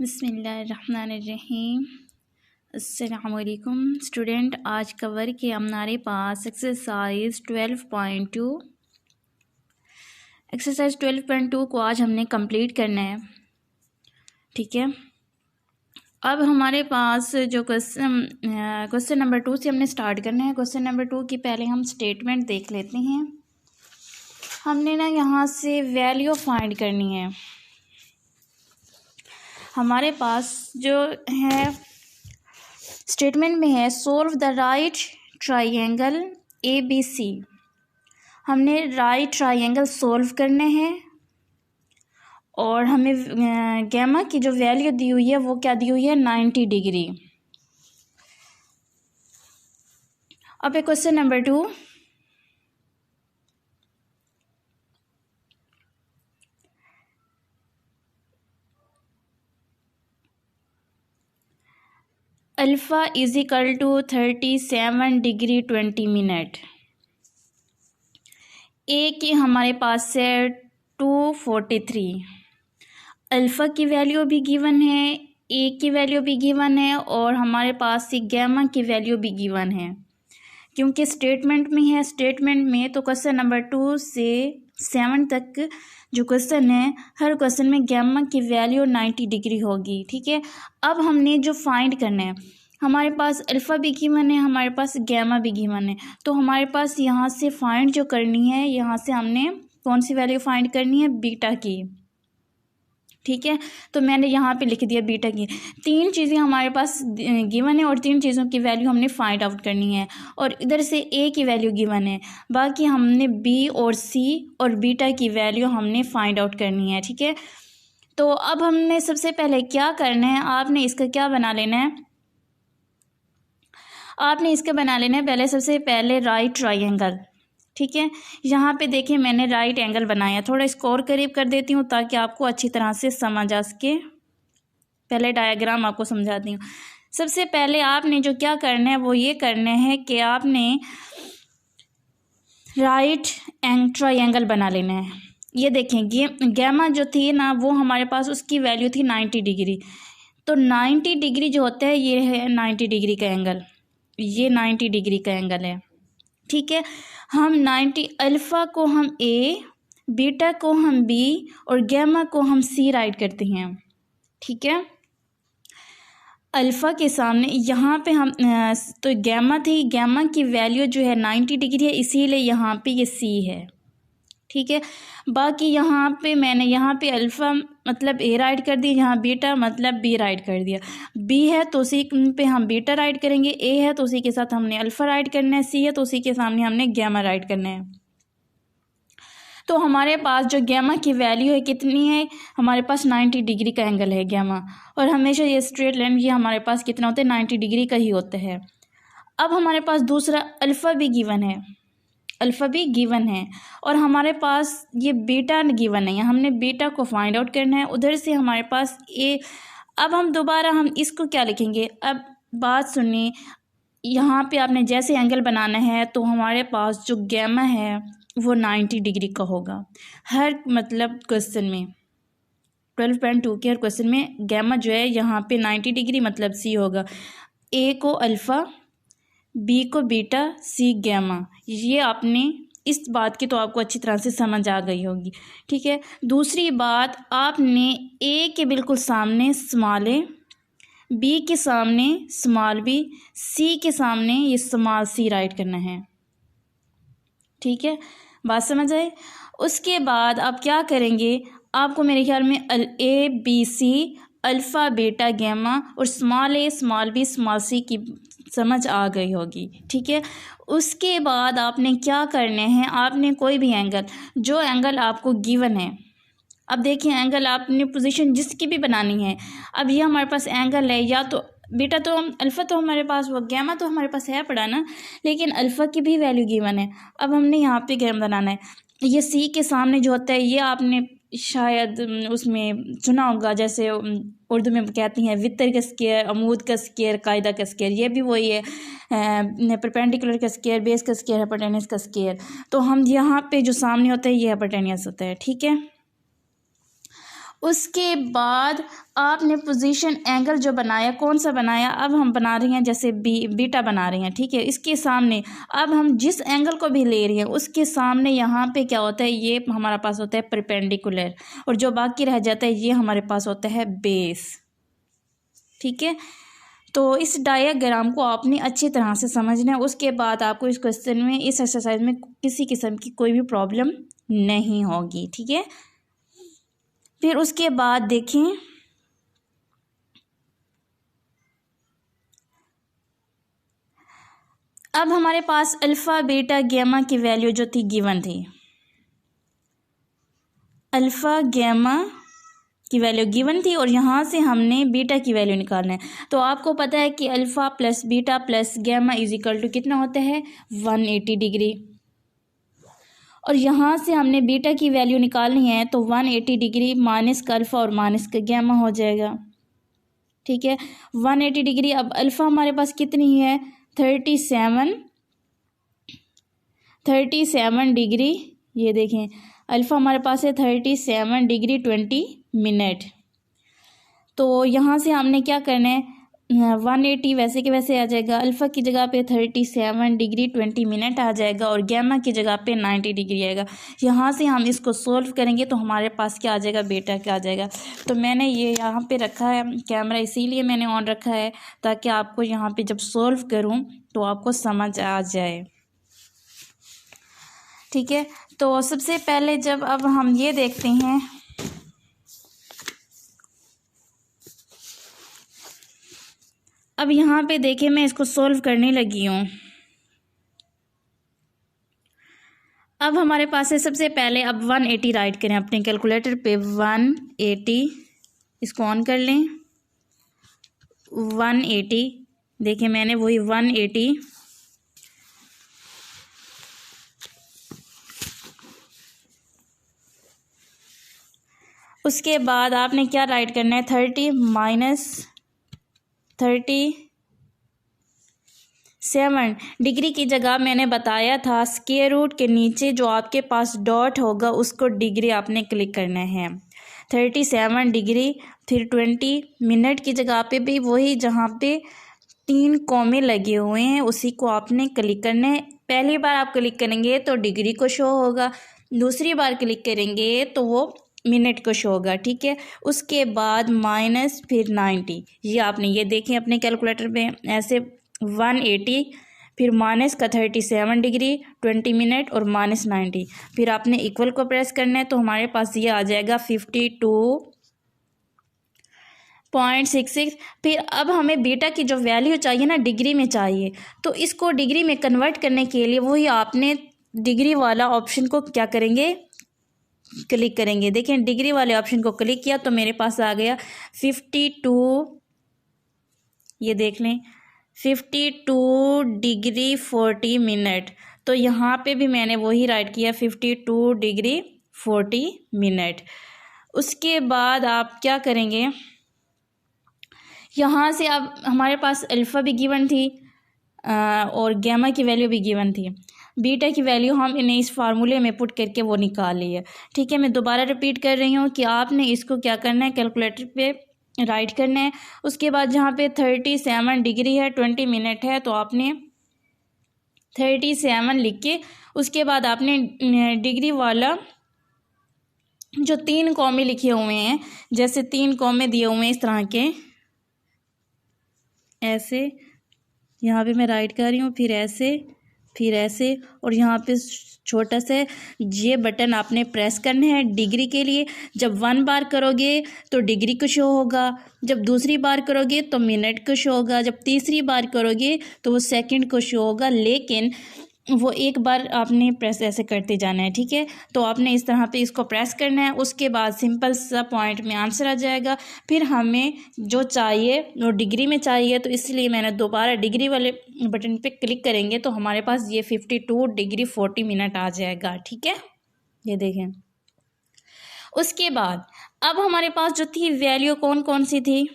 बिस्मिल्लाहिर्रहमानिर्रहीम। अस्सलामुअलैकुम स्टूडेंट, आज का वर्क है हमारे पास एक्सरसाइज 12.2। एक्सरसाइज 12.2 को आज हमने कंप्लीट करना है। ठीक है, अब हमारे पास जो क्वेश्चन नंबर 2 से हमने स्टार्ट करना है। क्वेश्चन नंबर 2 की पहले हम स्टेटमेंट देख लेते हैं। हमने ना यहाँ से वैल्यू फाइंड करनी है। हमारे पास जो है स्टेटमेंट में है solve the right triangle ABC। हमने राइट ट्राइंगल सोल्व करने हैं और हमें गैमा की जो वैल्यू दी हुई है वो क्या दी हुई है, 90 डिग्री। अब question number 2। Alpha is equal to 37 degree 20 minute. A की हमारे पास है 243। अल्फ़ा की वैल्यू भी गिवन है, ए की वैल्यू भी गिवन है और हमारे पास ये गैमा की वैल्यू भी गिवन है। क्योंकि स्टेटमेंट में है, स्टेटमेंट में तो क्वेश्चन नंबर 2 से 7 तक जो क्वेश्चन है, हर क्वेश्चन में गैमा की वैल्यू 90 डिग्री होगी। ठीक है, अब हमने जो फाइंड करना है, हमारे पास अल्फ़ा भी गिवन है, हमारे पास गैमा भी गिवन है। तो हमारे पास यहाँ से फाइंड जो करनी है, यहाँ से हमने कौन सी वैल्यू फाइंड करनी है, बीटा की। ठीक है, तो मैंने यहाँ पे लिख दिया बीटा की। 3 चीज़ें हमारे पास गिवन है और 3 चीज़ों की वैल्यू हमने फाइंड आउट करनी है और इधर से ए की वैल्यू गिवन है। बाकी हमने बी और सी और बीटा की वैल्यू हमने फाइंड आउट करनी है। ठीक है, तो अब हमने सबसे पहले क्या करना है, आपने इसका क्या बना लेना है, आपने इसका बना लेना है पहले सबसे पहले राइट ट्राइंगल। ठीक है, यहाँ पे देखें मैंने राइट एंगल बनाया। थोड़ा स्कोर करीब कर देती हूँ ताकि आपको अच्छी तरह से समझ आ सके। पहले डायग्राम आपको समझाती हूँ। सबसे पहले आपने जो क्या करना है वो ये करना है कि आपने राइट ट्राइंगल बना लेना है। ये देखें गैमा जो थी ना, वो हमारे पास उसकी वैल्यू थी 90 डिग्री। तो 90 डिग्री जो होता है ये है 90 डिग्री का एंगल, ये 90 डिग्री का एंगल है। ठीक है, हम 90 अल्फ़ा को हम ए, बीटा को हम बी और गैमा को हम सी राइट करते हैं। ठीक है, अल्फ़ा के सामने यहाँ पे हम तो गैमा थी, गैमा की वैल्यू जो है 90 डिग्री है, इसीलिए यहाँ पे ये सी है। ठीक है, बाकी यहाँ पे मैंने यहाँ पे अल्फ़ा मतलब ए राइट कर दिया, यहाँ बीटा मतलब बी राइट कर दिया। बी है तो उसी पे हम बीटा राइट करेंगे, ए है तो उसी के साथ हमने अल्फ़ा राइट करना है, सी है तो उसी के सामने हमने गैमा राइट करना है। तो हमारे पास जो गैमा की वैल्यू है कितनी है, हमारे पास 90 डिग्री का एंगल है गैमा। और हमेशा ये स्ट्रेट लाइन ये हमारे पास कितना होता है, 90 डिग्री का ही होता है। अब हमारे पास दूसरा अल्फ़ा भी गिवन है, अल्फ़ा भी गिवन है और हमारे पास ये बीटा गिवन है। हमने बीटा को फाइंड आउट करना है। उधर से हमारे पास ए। अब हम दोबारा हम इसको क्या लिखेंगे, अब बात सुनिए, यहाँ पे आपने जैसे एंगल बनाना है तो हमारे पास जो गैमा है वो 90 डिग्री का होगा। हर मतलब क्वेश्चन में 12.2 के हर क्वेश्चन में गैमा जो है यहाँ पे 90 डिग्री मतलब सी होगा। ए को अल्फ़ा, बी को बीटा, सी गैमा। ये आपने इस बात की तो आपको अच्छी तरह से समझ आ गई होगी। ठीक है, दूसरी बात, आपने ए के बिल्कुल सामने स्मॉल ए, बी के सामने स्मॉल बी, सी के सामने ये स्मॉल सी राइट करना है। ठीक है, बात समझ आए। उसके बाद आप क्या करेंगे, आपको मेरे ख्याल में A B C alpha beta gamma और small a small b small c की समझ आ गई होगी। ठीक है, उसके बाद आपने क्या करने हैं, आपने कोई भी एंगल, जो एंगल आपको गिवन है, अब देखिए एंगल आपने पोजीशन जिसकी भी बनानी है। अब ये हमारे पास एंगल है, या तो बीटा तो अल्फ़ा तो हमारे पास, वो गैमा तो हमारे पास है पड़ा ना, लेकिन अल्फ़ा की भी वैल्यू गिवन है। अब हमने यहाँ पे गैमा बनाना है। ये सी के सामने जो होता है, ये आपने शायद उसमें सुना होगा, जैसे उर्दू में कहती हैं वितर का स्केयर, अमूद का स्केयर, कायदा का स्केयर। ये भी वही है, परपेंडिकुलर का स्केयर, बेस का स्केयर, हाइपोटेन्यूस का स्केयर। तो हम यहाँ पे जो सामने होता है ये हाइपोटेन्यूस होता है। ठीक है, उसके बाद आपने पोजीशन एंगल जो बनाया, कौन सा बनाया, अब हम बना रहे हैं जैसे बीटा बना रहे हैं, ठीक है। इसके सामने अब हम जिस एंगल को भी ले रहे हैं उसके सामने यहाँ पे क्या होता है, ये हमारा पास होता है परपेंडिकुलर, और जो बाकी रह जाता है ये हमारे पास होता है बेस, ठीक है। तो इस डायग्राम को आपने अच्छी तरह से समझना है। उसके बाद आपको इस क्वेश्चन में, इस एक्सरसाइज में किसी किस्म की कोई भी प्रॉब्लम नहीं होगी, ठीक है। फिर उसके बाद देखें, अब हमारे पास अल्फ़ा बीटा गैमा की वैल्यू जो थी गिवन थी, अल्फ़ा गैमा की वैल्यू गिवन थी और यहाँ से हमने बीटा की वैल्यू निकालना है। तो आपको पता है कि alpha plus beta plus gamma is equal to कितना होता है, 180 डिग्री। और यहाँ से हमने बीटा की वैल्यू निकालनी है, तो 180 डिग्री माइनस का अल्फ़ा और माइनस का गैमा हो जाएगा, ठीक है। 180 डिग्री, अब अल्फ़ा हमारे पास कितनी है, 37 डिग्री, ये देखें अल्फ़ा हमारे पास है 37 डिग्री 20 मिनट। तो यहाँ से हमने क्या करना है, 180 वैसे के वैसे आ जाएगा, अल्फ़ा की जगह पे 37 डिग्री 20 मिनट आ जाएगा और गैमा की जगह पे 90 डिग्री आएगा। यहाँ से हम इसको सोल्व करेंगे तो हमारे पास क्या आ जाएगा, बीटा क्या आ जाएगा। तो मैंने ये यहाँ पे रखा है कैमरा, इसीलिए मैंने ऑन रखा है ताकि आपको यहाँ पे जब सोल्व करूँ तो आपको समझ आ जाए, ठीक है। तो सबसे पहले जब अब हम ये देखते हैं, अब यहाँ पे देखें मैं इसको सोल्व करने लगी हूँ। अब हमारे पास है सबसे पहले, अब 180 राइट करें अपने कैलकुलेटर पे, 180, इसको ऑन कर लें, 180, देखें मैंने वही 180, उसके बाद आपने क्या राइट करना है, 30 माइनस 37 डिग्री की जगह मैंने बताया था स्क्वायर रूट के नीचे जो आपके पास डॉट होगा उसको डिग्री आपने क्लिक करना है, 37 डिग्री। फिर 20 मिनट की जगह पे भी वही जहाँ पे 3 कॉमे लगे हुए हैं उसी को आपने क्लिक करना है। पहली बार आप क्लिक करेंगे तो डिग्री को शो होगा, दूसरी बार क्लिक करेंगे तो वो मिनट को शो होगा, ठीक है। उसके बाद माइनस फिर 90, ये आपने ये देखें अपने कैलकुलेटर पे ऐसे 180, फिर माइनस का 37 डिग्री 20 मिनट और माइनस 90, फिर आपने इक्वल को प्रेस करना है तो हमारे पास ये आ जाएगा 52.66। फिर अब हमें बीटा की जो वैल्यू चाहिए ना डिग्री में चाहिए, तो इसको डिग्री में कन्वर्ट करने के लिए वही आपने डिग्री वाला ऑप्शन को क्या करेंगे, क्लिक करेंगे। देखें डिग्री वाले ऑप्शन को क्लिक किया तो मेरे पास आ गया 52, ये देख लें 52 डिग्री 40 मिनट। तो यहाँ पे भी मैंने वही राइट किया 52 डिग्री 40 मिनट। उसके बाद आप क्या करेंगे, यहाँ से अब हमारे पास अल्फ़ा भी गिवन थी और गैमा की वैल्यू भी गिवन थी, बीटा की वैल्यू हमने इस फार्मूले में पुट करके वो निकाल ली है, ठीक है। मैं दोबारा रिपीट कर रही हूँ कि आपने इसको क्या करना है, कैलकुलेटर पे राइट करना है। उसके बाद जहाँ पे 37 डिग्री है 20 मिनट है तो आपने 37 लिख के उसके बाद आपने डिग्री वाला जो 3 कॉमे लिखे हुए हैं, जैसे 3 कॉमे दिए हुए हैं इस तरह के, ऐसे यहाँ पे मैं राइट कर रही हूँ, फिर ऐसे और यहाँ पे छोटा सा ये बटन आपने प्रेस करना है डिग्री के लिए। जब 1 बार करोगे तो डिग्री को शो होगा, जब दूसरी बार करोगे तो मिनट को शो होगा, जब तीसरी बार करोगे तो वो सेकंड को शो होगा, लेकिन वो एक बार आपने प्रेस ऐसे करते जाना है, ठीक है। तो आपने इस तरह पे इसको प्रेस करना है, उसके बाद सिंपल सा पॉइंट में आंसर आ जाएगा। फिर हमें जो चाहिए वो डिग्री में चाहिए, तो इसलिए मैंने दोबारा डिग्री वाले बटन पे क्लिक करेंगे तो हमारे पास ये 52 डिग्री 40 मिनट आ जाएगा, ठीक है। ये देखें उसके बाद अब हमारे पास जो थी वैल्यू कौन कौन सी थी,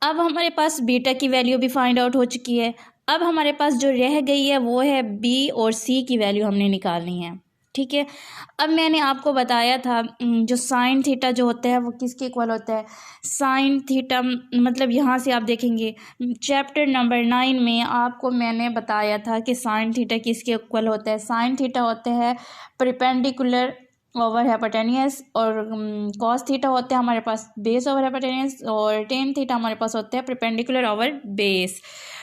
अब हमारे पास बीटा की वैल्यू भी फाइंड आउट हो चुकी है। अब हमारे पास जो रह गई है वो है बी और सी की वैल्यू हमने निकालनी है। ठीक है। अब मैंने आपको बताया था जो साइन थीटा जो होता है वो किसके इक्वल होता है। साइन थीटा मतलब यहाँ से आप देखेंगे चैप्टर नंबर 9 में आपको मैंने बताया था कि साइन थीटा किसके इक्वल होता है। साइन थीटा होता है परपेंडिकुलर ओवर हाइपोटेन्यूस, और कॉस थीटा होता है हमारे पास बेस ओवर हाइपोटेन्यूस, और टेन थीटा हमारे पास होता है परपेंडिकुलर ओवर बेस।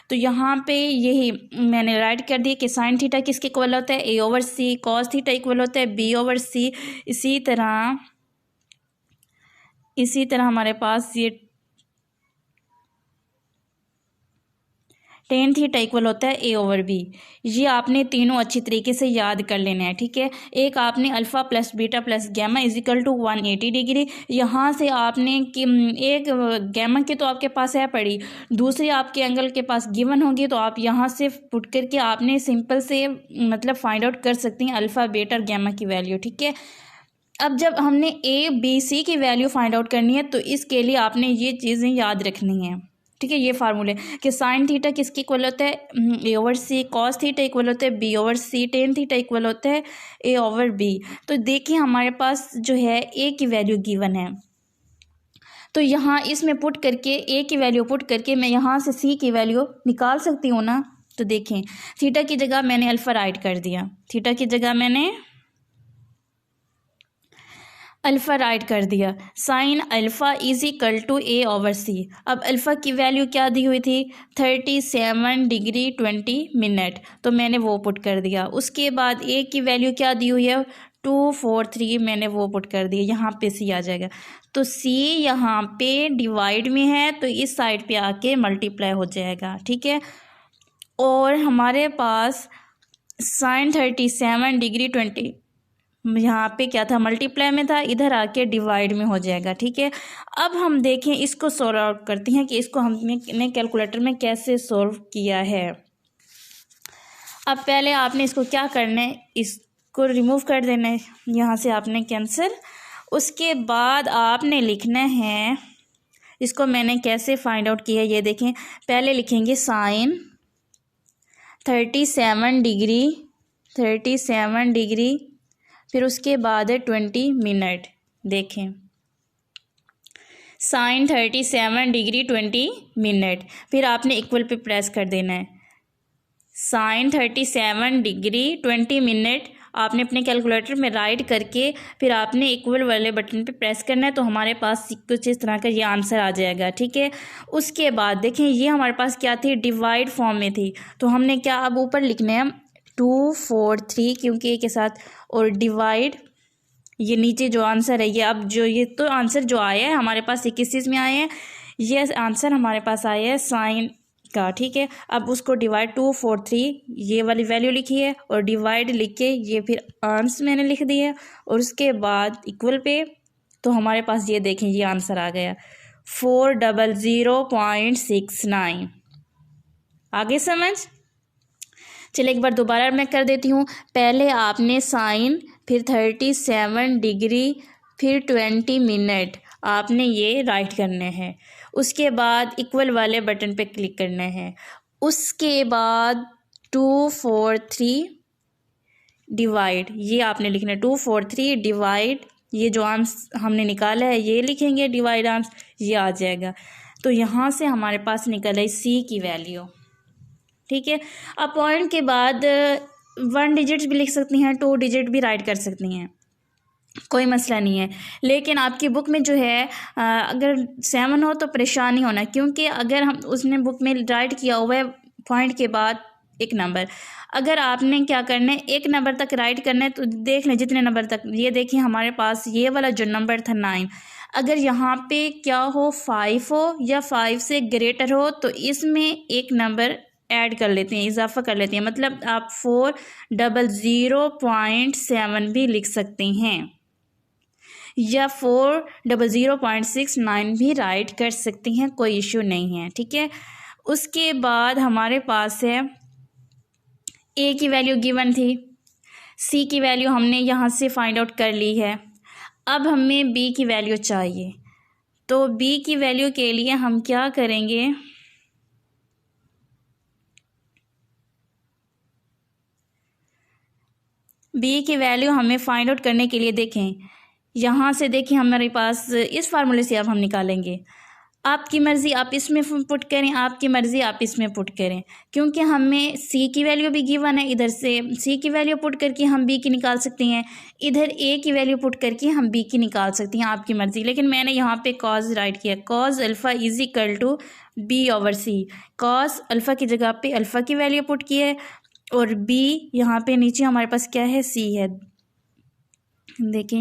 तो यहाँ पे यही मैंने राइट कर दिया कि साइन थीटा किसके इक्वल होता है, ए ओवर सी। कॉस थीटा इक्वल होता है बी ओवर सी। इसी तरह हमारे पास ये टेन थीटा इक्वल होता है ए ओवर बी। ये आपने तीनों अच्छी तरीके से याद कर लेना है, ठीक है। एक आपने alpha plus beta plus gamma is equal to 180 degree. यहाँ से आपने कि एक गैमा की तो आपके पास है पड़ी, दूसरी आपके एंगल के पास गिवन होगी, तो आप यहाँ से पुट करके आपने सिंपल से मतलब फाइंड आउट कर सकती हैं अल्फ़ा बीटा और गैमा की वैल्यू, ठीक है। अब जब हमने ए बी सी की वैल्यू फाइंड आउट करनी है तो इसके लिए आपने ये चीज़ें याद रखनी है, ठीक है। ये फार्मूले कि साइन थीटा किसके इक्वल होता है, ए ओवर सी। कॉस थीटा इक्वल होता है बी ओवर सी। टेन थीटा इक्वल होता है ए ओवर बी। तो देखिए हमारे पास जो है ए की वैल्यू गिवन है, तो यहाँ इसमें पुट करके ए की वैल्यू पुट करके मैं यहाँ से सी की वैल्यू निकाल सकती हूँ ना। तो देखें थीटा की जगह मैंने अल्फ़ा राइट कर दिया, थीटा की जगह मैंने अल्फ़ा राइट कर दिया। Sine alpha is equal to A over C. अब अल्फ़ा की वैल्यू क्या दी हुई थी, 37 डिग्री 20 मिनट, तो मैंने वो पुट कर दिया। उसके बाद ए की वैल्यू क्या दी हुई है, 243, मैंने वो पुट कर दिया। यहाँ पे सी आ जाएगा, तो सी यहाँ पे डिवाइड में है तो इस साइड पे आके मल्टीप्लाई हो जाएगा, ठीक है। और हमारे पास साइन 37 डिग्री 20 यहाँ पे क्या था, मल्टीप्लाई में था, इधर आके डिवाइड में हो जाएगा, ठीक है। अब हम देखें इसको सॉल्व आउट करते हैं कि इसको हमने कैलकुलेटर में कैसे सॉल्व किया है। अब पहले आपने इसको क्या करना है, इसको रिमूव कर देना है यहाँ से, आपने कैंसिल। उसके बाद आपने लिखना है, इसको मैंने कैसे फाइंड आउट किया ये देखें। पहले लिखेंगे साइन 37 डिग्री, फिर उसके बाद है 20 मिनट। देखें साइन 37 डिग्री 20 मिनट, फिर आपने इक्वल पे प्रेस कर देना है। साइन 37 डिग्री 20 मिनट आपने अपने कैलकुलेटर में राइट करके फिर आपने इक्वल वाले बटन पे प्रेस करना है, तो हमारे पास कुछ इस तरह का ये आंसर आ जाएगा, ठीक है। उसके बाद देखें ये हमारे पास क्या थी, डिवाइड फॉर्म में थी, तो हमने क्या अब ऊपर लिखना है 243 क्योंकि ए के साथ, और डिवाइड ये नीचे जो आंसर है ये, अब जो ये तो आंसर जो आया है हमारे पास 21 में आए हैं, ये आंसर हमारे पास आया है साइन का, ठीक है। अब उसको डिवाइड 243 ये वाली वैल्यू लिखी है और डिवाइड लिख के ये फिर आंसर मैंने लिख दिया है, और उसके बाद इक्वल पे, तो हमारे पास ये देखें ये आंसर आ गया 400.69। आगे समझ। चलिए एक बार दोबारा मैं कर देती हूँ। पहले आपने साइन, फिर 37 डिग्री, फिर 20 मिनट आपने ये राइट करने हैं। उसके बाद इक्वल वाले बटन पे क्लिक करना है। उसके बाद 243 डिवाइड, ये आपने लिखना है 243 डिवाइड, ये जो आंसर हमने निकाला है ये लिखेंगे, डिवाइड आंसर ये आ जाएगा। तो यहाँ से हमारे पास निकल आई सी की वैल्यू, ठीक है। अब पॉइंट के बाद 1 डिजिट भी लिख सकती हैं, 2 डिजिट भी राइट कर सकती हैं, कोई मसला नहीं है। लेकिन आपकी बुक में जो है अगर 7 हो तो परेशान नहीं होना, क्योंकि अगर हम उसने बुक में राइट किया हुआ है पॉइंट के बाद 1 नंबर, अगर आपने क्या करना है 1 नंबर तक राइट करना है, तो देख लें जितने नंबर तक, ये देखिए हमारे पास ये वाला जो नंबर था 9, अगर यहाँ पे क्या हो 5 हो या 5 से ग्रेटर हो तो इसमें 1 नंबर ऐड कर लेते हैं, इजाफा कर लेते हैं, मतलब आप 400.7 भी लिख सकते हैं या 400.69 भी राइट कर सकती हैं, कोई इशू नहीं है, ठीक है। उसके बाद हमारे पास है ए की वैल्यू गिवन थी, सी की वैल्यू हमने यहाँ से फाइंड आउट कर ली है। अब हमें बी की वैल्यू चाहिए, तो बी की वैल्यू के लिए हम क्या करेंगे, बी की वैल्यू हमें फाइंड आउट करने के लिए देखें, यहाँ से देखें हमारे पास इस फार्मूले से अब हम निकालेंगे। आपकी मर्ज़ी आप इसमें पुट करें, आपकी मर्ज़ी आप इसमें पुट करें, क्योंकि हमें सी की वैल्यू भी गिवन है, इधर से सी की वैल्यू पुट करके हम बी की निकाल सकते हैं, इधर ए की वैल्यू पुट करके हम बी की निकाल सकते हैं, आपकी मर्ज़ी। लेकिन मैंने यहाँ पे कॉज राइट किया, cos alpha is equal to B over C. Cos alpha की जगह पे अल्फ़ा की वैल्यू पुट की है और बी यहाँ पे नीचे हमारे पास क्या है, सी है। देखिए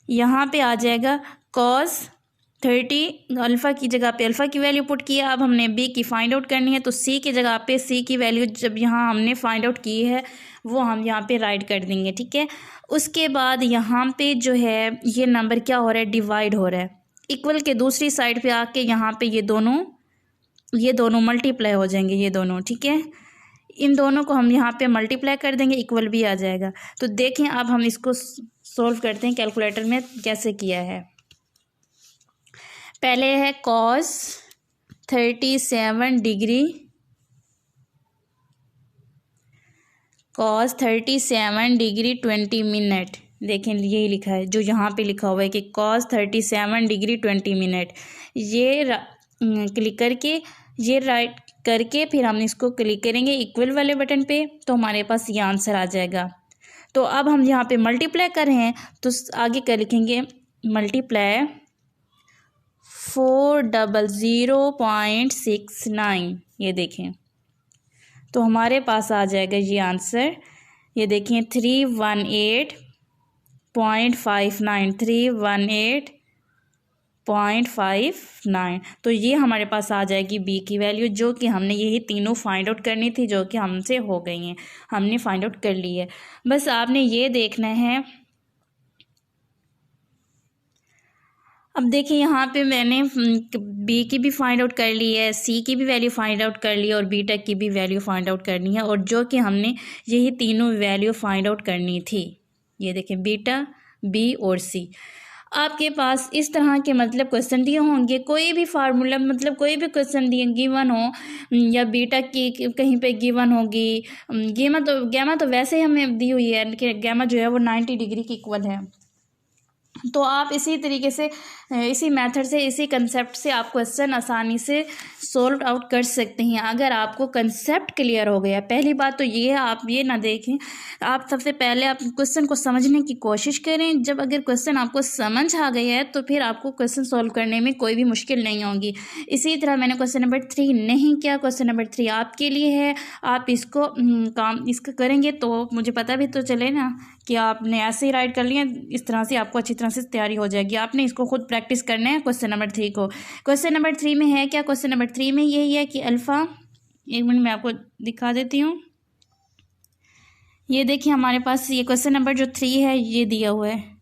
यहाँ पे आ जाएगा कॉस 30, अल्फ़ा की जगह पे अल्फ़ा की वैल्यू पुट किया। अब हमने बी की फाइंड आउट करनी है, तो सी की जगह पे सी की वैल्यू जब यहाँ हमने फाइंड आउट की है वो हम यहाँ पे राइट कर देंगे, ठीक है। उसके बाद यहाँ पे जो है ये नंबर क्या हो रहा है, डिवाइड हो रहा है। इक्वल के दूसरी साइड पे आके यहाँ पे ये दोनों मल्टीप्लाई हो जाएंगे, ये दोनों, ठीक है। इन दोनों को हम यहाँ पे मल्टीप्लाई कर देंगे, इक्वल भी आ जाएगा। तो देखें अब हम इसको सोल्व करते हैं कैलकुलेटर में कैसे किया है। पहले है cos 37 degree, cos 37 degree 20 minute. देखें यही लिखा है, जो यहाँ पे लिखा हुआ है कि कॉस 37 डिग्री 20 मिनट। ये क्लिक करके ये राइट करके फिर हम इसको क्लिक करेंगे इक्वल वाले बटन पे, तो हमारे पास ये आंसर आ जाएगा। तो अब हम यहाँ पे मल्टीप्लाई कर रहे हैं, तो आगे क्या लिखेंगे, मल्टीप्लाई 400.69। ये देखें तो हमारे पास आ जाएगा ये आंसर। ये देखें 318.59, 318.59। तो ये हमारे पास आ जाएगी बी की वैल्यू, जो कि हमने यही तीनों फाइंड आउट करनी थी, जो कि हमसे हो गई हैं, हमने फाइंड आउट कर ली है। बस आपने ये देखना है। अब देखिए यहाँ पे मैंने बी की भी फाइंड आउट कर ली है, सी की भी वैल्यू फाइंड आउट कर ली है और बीटा की भी वैल्यू फाइंड आउट करनी है, और जो कि हमने यही तीनों वैल्यू फाइंड आउट करनी थी। ये देखें बीटा, बी और सी। आपके पास इस तरह के मतलब क्वेश्चन दिए होंगे, कोई भी फार्मूला मतलब कोई भी क्वेश्चन दिए गिवन हो, या बीटा की कहीं पे गिवन होगी, गैमा तो वैसे ही हमें दी हुई है कि गैमा जो है वो 90 डिग्री की इक्वल है। तो आप इसी तरीके से, इसी मेथड से, इसी कंसेप्ट से आप क्वेश्चन आसानी से सॉल्व आउट कर सकते हैं, अगर आपको कंसेप्ट क्लियर हो गया। पहली बात तो ये है, आप ये ना देखें, आप सबसे पहले आप क्वेश्चन को समझने की कोशिश करें। जब अगर क्वेश्चन आपको समझ आ गया है तो फिर आपको क्वेश्चन सॉल्व करने में कोई भी मुश्किल नहीं होगी। इसी तरह मैंने क्वेश्चन नंबर 3 नहीं किया, क्वेश्चन नंबर 3 आपके लिए है। आप इसको इसका करेंगे तो मुझे पता भी तो चले ना कि आपने ऐसे ही राइट कर लिया, इस तरह से आपको अच्छी तरह से तैयारी हो जाएगी। आपने इसको खुद प्रैक्टिस करना है क्वेश्चन नंबर 3 को। क्वेश्चन नंबर 3 में है क्या, क्वेश्चन नंबर 3 में यही है कि अल्फ़ा, एक मिनट मैं आपको दिखा देती हूँ। ये देखिए हमारे पास ये क्वेश्चन नंबर जो 3 है ये दिया हुआ है,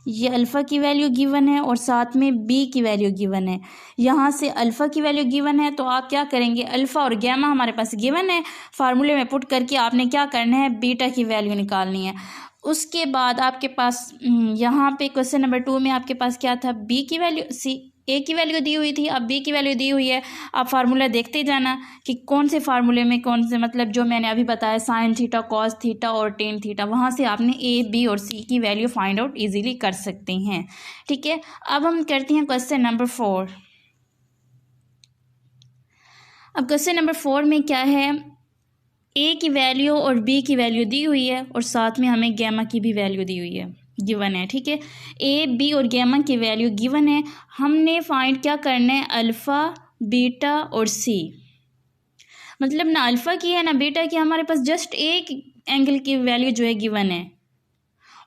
ये अल्फ़ा की वैल्यू गिवन है और साथ में बी की वैल्यू गिवन है। यहाँ से अल्फ़ा की वैल्यू गिवन है तो आप क्या करेंगे, अल्फ़ा और गैमा हमारे पास गिवन है, फार्मूले में पुट करके आपने क्या करना है, बीटा की वैल्यू निकालनी है। उसके बाद आपके पास यहाँ पे क्वेश्चन नंबर 2 में आपके पास क्या था, बी की वैल्यू, ए की वैल्यू दी हुई थी, अब बी की वैल्यू दी हुई है। आप फार्मूला देखते जाना कि कौन से फार्मूले में कौन से, मतलब जो मैंने अभी बताया साइन थीटा, कॉस थीटा और टेन थीटा, वहाँ से आपने ए, बी और सी की वैल्यू फाइंड आउट इजीली कर सकते हैं, ठीक है। अब हम करते हैं क्वेश्चन नंबर 4। अब क्वेश्चन नंबर 4 में क्या है, ए की वैल्यू और बी की वैल्यू दी हुई है और साथ में हमें गैमा की भी वैल्यू दी हुई है, गिवन है, ठीक है। ए, बी और गैमा की वैल्यू गिवन है, हमने फाइंड क्या करना है, अल्फ़ा, बीटा और सी। मतलब ना अल्फ़ा की है ना बीटा की, हमारे पास जस्ट एक एंगल की वैल्यू जो है गिवन है,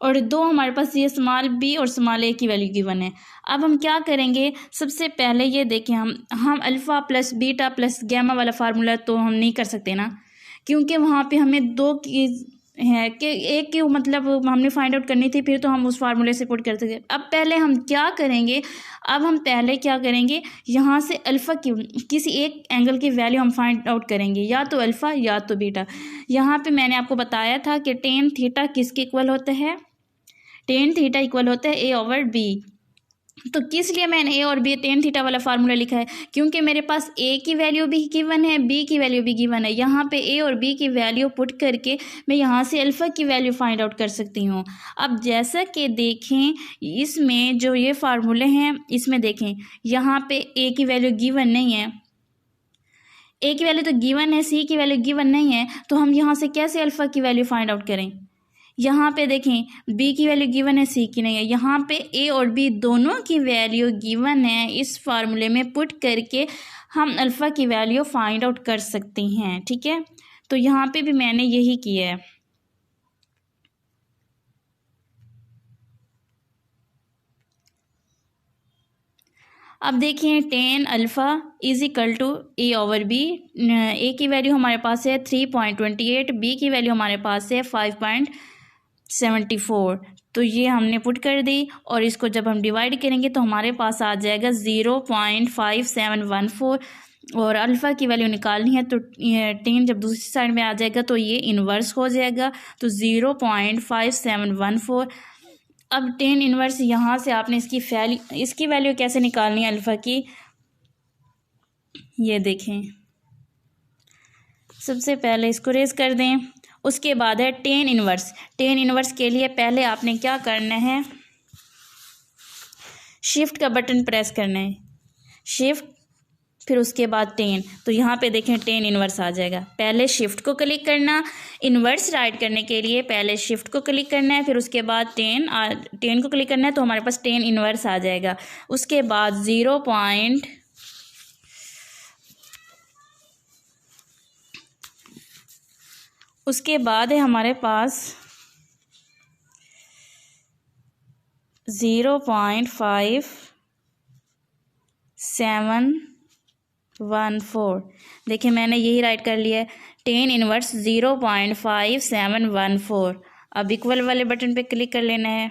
और दो हमारे पास ये स्मॉल बी और स्मॉल ए की वैल्यू गिवन है। अब हम क्या करेंगे, सबसे पहले ये देखें, हम alpha plus beta plus gamma वाला फार्मूला तो हम नहीं कर सकते ना, क्योंकि वहाँ पे हमें दो की है कि एक की मतलब हमने फाइंड आउट करनी थी, फिर तो हम उस फार्मूले से पुट कर सकते। अब पहले हम क्या करेंगे, अब हम पहले क्या करेंगे, यहाँ से अल्फ़ा की किसी एक एंगल की वैल्यू हम फाइंड आउट करेंगे, या तो अल्फ़ा या तो बीटा। यहाँ पे मैंने आपको बताया था कि टेन थीटा किसके इक्वल होता है, टेन थीटा इक्वल होता है ए ओवर बी। तो किस लिए मैंने ए और बी टेन थीटा वाला फार्मूला लिखा है, क्योंकि मेरे पास ए की वैल्यू भी गिवन है, बी की वैल्यू भी गिवन है। यहाँ पे ए और बी की वैल्यू पुट करके मैं यहाँ से अल्फ़ा की वैल्यू फाइंड आउट कर सकती हूँ। अब जैसा कि देखें इसमें जो ये फार्मूले हैं इसमें देखें यहाँ पे ए की वैल्यू गिवन नहीं है, ए की वैल्यू तो गिवन है, सी की वैल्यू गिवन नहीं है, तो हम यहाँ से कैसे अल्फ़ा की वैल्यू फाइंड आउट करें। यहाँ पे देखें बी की वैल्यू गिवन है, सी की नहीं है। यहाँ पे ए और बी दोनों की वैल्यू गिवन है, इस फार्मूले में पुट करके हम अल्फ़ा की वैल्यू फाइंड आउट कर सकते हैं। ठीक है, तो यहाँ पे भी मैंने यही किया है। अब देखिए tan alpha is equal to A over B. A की वैल्यू हमारे पास है 3.28, बी की वैल्यू हमारे पास है 5.74। तो ये हमने पुट कर दी और इसको जब हम डिवाइड करेंगे तो हमारे पास आ जाएगा 0.5714 और अल्फ़ा की वैल्यू निकालनी है तो 10 जब दूसरी साइड में आ जाएगा तो ये इन्वर्स हो जाएगा, तो 0.5714। अब 10 इन्वर्स यहाँ से आपने इसकी वैल्यू कैसे निकालनी है अल्फ़ा की, ये देखें। सबसे पहले इसको रेज कर दें, उसके बाद है 10 इन्वर्स। 10 इन्वर्स के लिए पहले आपने क्या करना है, शिफ्ट का बटन प्रेस करना है, शिफ्ट फिर उसके बाद 10। तो यहाँ पे देखें 10 इन्वर्स आ जाएगा। पहले शिफ्ट को क्लिक करना, इन्वर्स राइट करने के लिए पहले शिफ्ट को क्लिक करना है, फिर उसके बाद 10 को क्लिक करना है, तो हमारे पास 10 इन्वर्स आ जाएगा। उसके बाद उसके बाद है हमारे पास 0.5714। देखिए मैंने यही राइट कर लिया है, 10 इन्वर्स 0.5714। अब इक्वल वाले बटन पे क्लिक कर लेना है।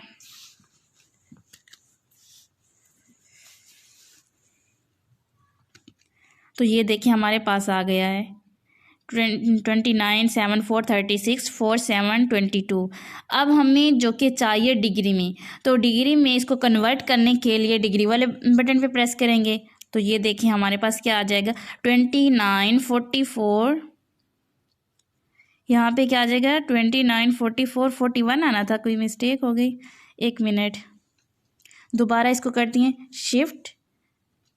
तो ये देखिए हमारे पास आ गया है 29 7 4 36 4 7 22। अब हमें जो कि चाहिए डिग्री में, तो डिग्री में इसको कन्वर्ट करने के लिए डिग्री वाले बटन पे प्रेस करेंगे। तो ये देखिए हमारे पास क्या आ जाएगा 29 44, यहाँ पे क्या आ जाएगा 29 44 41 आना था, कोई मिस्टेक हो गई, 1 मिनट। दोबारा इसको करती हैं शिफ्ट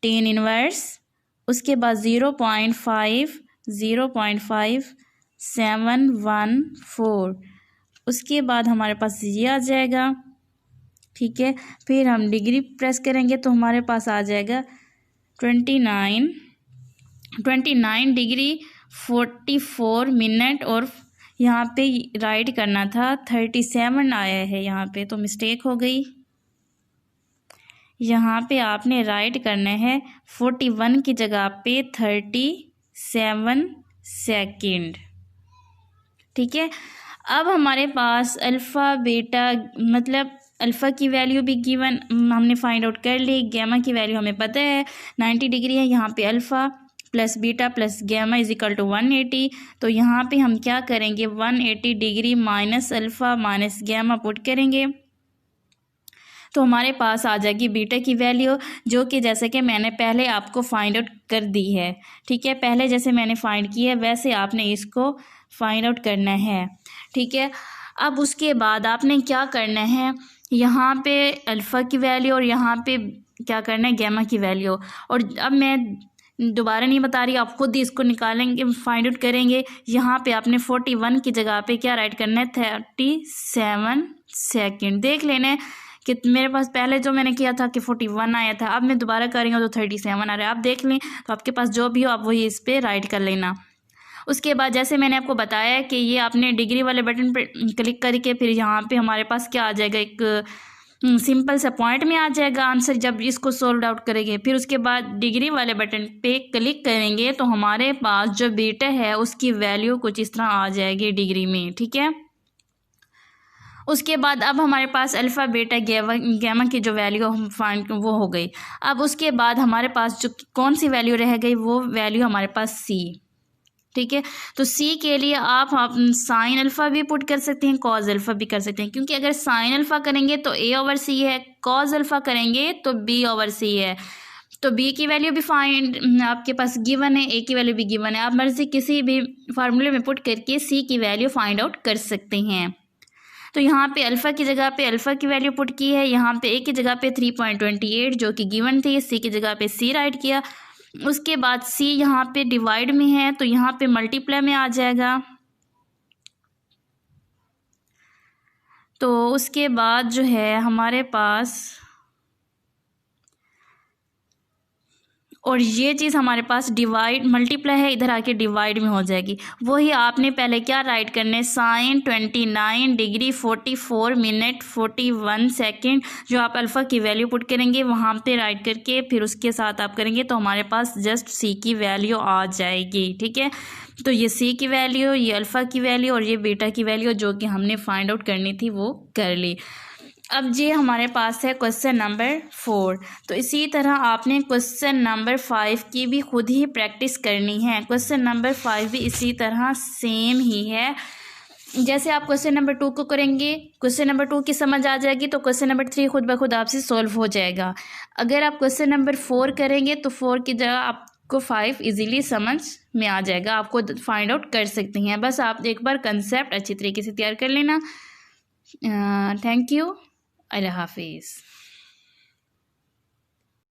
10 इन्वर्स, उसके बाद 0.5714, उसके बाद हमारे पास ये आ जाएगा। ठीक है, फिर हम डिग्री प्रेस करेंगे तो हमारे पास आ जाएगा 29 डिग्री 44 मिनट, और यहाँ पे राइट करना था 37 आया है, यहाँ पे तो मिस्टेक हो गई। यहाँ पे आपने राइट करना है 41 की जगह पे 37 सेकेंड। ठीक है, अब हमारे पास अल्फ़ा बीटा मतलब अल्फ़ा की वैल्यू भी गिवन हमने फाइंड आउट कर ली, गैमा की वैल्यू हमें पता है 90 डिग्री है। यहाँ पे alpha plus beta plus gamma is equal to 180। तो यहाँ पे हम क्या करेंगे 180 degree minus alpha minus gamma put करेंगे, तो हमारे पास आ जाएगी बीटा की वैल्यू, जो कि जैसे कि मैंने पहले आपको फाइंड आउट कर दी है। ठीक है, पहले जैसे मैंने फाइंड किया है वैसे आपने इसको फाइंड आउट करना है। ठीक है, अब उसके बाद आपने क्या करना है, यहाँ पे अल्फ़ा की वैल्यू और यहाँ पे क्या करना है गैमा की वैल्यू। और अब मैं दोबारा नहीं बता रही, आप खुद ही इसको निकालेंगे फाइंड आउट करेंगे। यहाँ पे आपने 41 की जगह पे क्या राइट करना है 37 सेकेंड। देख लेना है कि मेरे पास पहले जो मैंने किया था कि 41 आया था, अब मैं दोबारा करेंगे तो 37 आ रहा है। आप देख लें, तो आपके पास जो भी हो आप वही इस पर राइट कर लेना। उसके बाद जैसे मैंने आपको बताया कि ये आपने डिग्री वाले बटन पर क्लिक करके फिर यहाँ पे हमारे पास क्या आ जाएगा, एक सिंपल सा पॉइंट में आ जाएगा आंसर जब इसको सोल्व आउट करेंगे। फिर उसके बाद डिग्री वाले बटन पे क्लिक करेंगे तो हमारे पास जो बीटा है उसकी वैल्यू कुछ इस तरह आ जाएगी डिग्री में। ठीक है, उसके बाद अब हमारे पास अल्फ़ा बीटा गैमा की जो वैल्यू हम फाइंड वो हो गई। अब उसके बाद हमारे पास जो कौन सी वैल्यू रह गई, वो वैल्यू हमारे पास सी। ठीक है। तो सी के लिए आप साइन अल्फ़ा भी पुट कर सकते हैं, कॉज अल्फ़ा भी कर सकते हैं, क्योंकि अगर साइन अल्फ़ा करेंगे तो ए ओवर सी है, कॉज अल्फ़ा करेंगे तो बी ओवर सी है। तो बी की वैल्यू भी फाइंड आपके पास गिवन है, ए की वैल्यू भी गिवन है, आप मर्जी किसी भी फार्मूले में पुट करके सी की वैल्यू फाइंड आउट कर सकते हैं। तो यहाँ पे अल्फ़ा की जगह पे अल्फ़ा की वैल्यू पुट की है, यहाँ पे ए की जगह पे 3.28 जो कि गिवन थी, सी की जगह पे सी राइट किया। उसके बाद सी यहाँ पे डिवाइड में है तो यहाँ पे मल्टीप्लाई में आ जाएगा। तो उसके बाद जो है हमारे पास, और ये चीज़ हमारे पास डिवाइड मल्टीप्लाई है, इधर आके डिवाइड में हो जाएगी। वही आपने पहले क्या राइट करने, साइन 29 डिग्री 44 मिनट 41 सेकेंड, जो आप अल्फ़ा की वैल्यू पुट करेंगे वहाँ पे राइट करके फिर उसके साथ आप करेंगे तो हमारे पास जस्ट सी की वैल्यू आ जाएगी। ठीक है, तो ये सी की वैल्यू, ये अल्फ़ा की वैल्यू और ये बीटा की वैल्यू जो कि हमने फाइंड आउट करनी थी वो कर ली। अब ये हमारे पास है क्वेश्चन नंबर 4। तो इसी तरह आपने क्वेश्चन नंबर 5 की भी खुद ही प्रैक्टिस करनी है। क्वेश्चन नंबर 5 भी इसी तरह सेम ही है। जैसे आप क्वेश्चन नंबर 2 को करेंगे, क्वेश्चन नंबर 2 की समझ आ जाएगी तो क्वेश्चन नंबर 3 खुद ब खुद आपसे सॉल्व हो जाएगा। अगर आप क्वेश्चन नंबर 4 करेंगे तो 4 की जगह आपको 5 इजीली समझ में आ जाएगा, आपको फाइंड आउट कर सकते हैं। बस आप एक बार कंसेप्ट अच्छी तरीके से तैयार कर लेना। थैंक यू, अल्लाह हाफिज़।